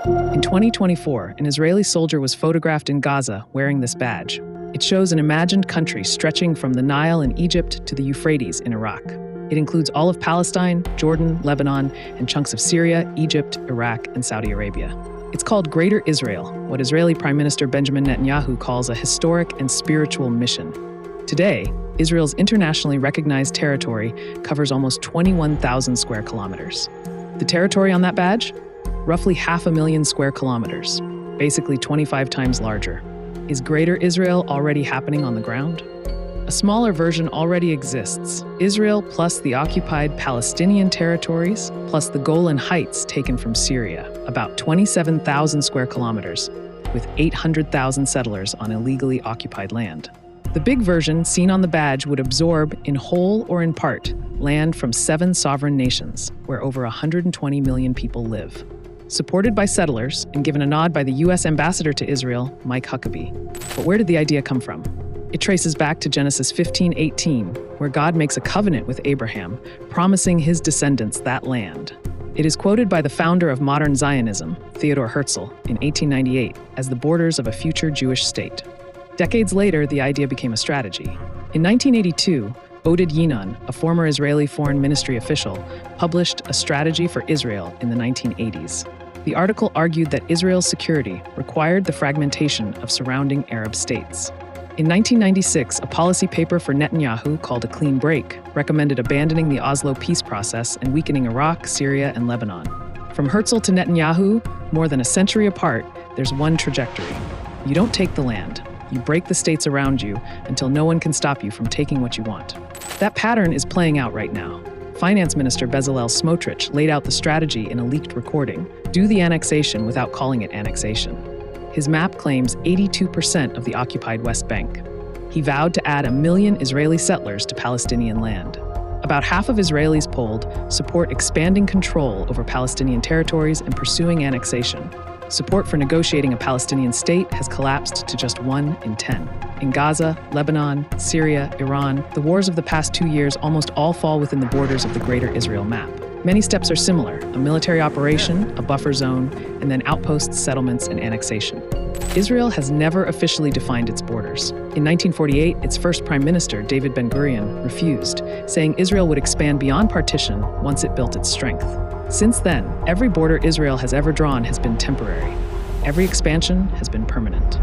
In 2024, an Israeli soldier was photographed in Gaza wearing this badge. It shows an imagined country stretching from the Nile in Egypt to the Euphrates in Iraq. It includes all of Palestine, Jordan, Lebanon, and chunks of Syria, Egypt, Iraq, and Saudi Arabia. It's called Greater Israel, what Israeli Prime Minister Benjamin Netanyahu calls a historic and spiritual mission. Today, Israel's internationally recognized territory covers almost 21,000 square kilometers. The territory on that badge? Roughly 500,000 square kilometers, basically 25 times larger. Is Greater Israel already happening on the ground? A smaller version already exists. Israel plus the occupied Palestinian territories, plus the Golan Heights taken from Syria, about 27,000 square kilometers, with 800,000 settlers on illegally occupied land. The big version, seen on the badge, would absorb, in whole or in part, land from 7 sovereign nations, where over 120 million people live. Supported by settlers and given a nod by the U.S. ambassador to Israel, Mike Huckabee. But where did the idea come from? It traces back to Genesis 15:18, where God makes a covenant with Abraham, promising his descendants that land. It is quoted by the founder of modern Zionism, Theodor Herzl, in 1898 as the borders of a future Jewish state. Decades later, the idea became a strategy. In 1982, Oded Yinon, a former Israeli foreign ministry official, published a strategy for Israel in the 1980s. The article argued that Israel's security required the fragmentation of surrounding Arab states. In 1996, a policy paper for Netanyahu called A Clean Break recommended abandoning the Oslo peace process and weakening Iraq, Syria, and Lebanon. From Herzl to Netanyahu, more than a century apart, there's one trajectory. You don't take the land. You break the states around you until no one can stop you from taking what you want. That pattern is playing out right now. Finance Minister Bezalel Smotrich laid out the strategy in a leaked recording: do the annexation without calling it annexation. His map claims 82% of the occupied West Bank. He vowed to add 1 million Israeli settlers to Palestinian land. About half of Israelis polled support expanding control over Palestinian territories and pursuing annexation. Support for negotiating a Palestinian state has collapsed to just 1 in 10. In Gaza, Lebanon, Syria, Iran, the wars of the past 2 years almost all fall within the borders of the Greater Israel map. Many steps are similar: a military operation, a buffer zone, and then outposts, settlements, and annexation. Israel has never officially defined its borders. In 1948, its first prime minister, David Ben-Gurion, refused, saying Israel would expand beyond partition once it built its strength. Since then, every border Israel has ever drawn has been temporary. Every expansion has been permanent.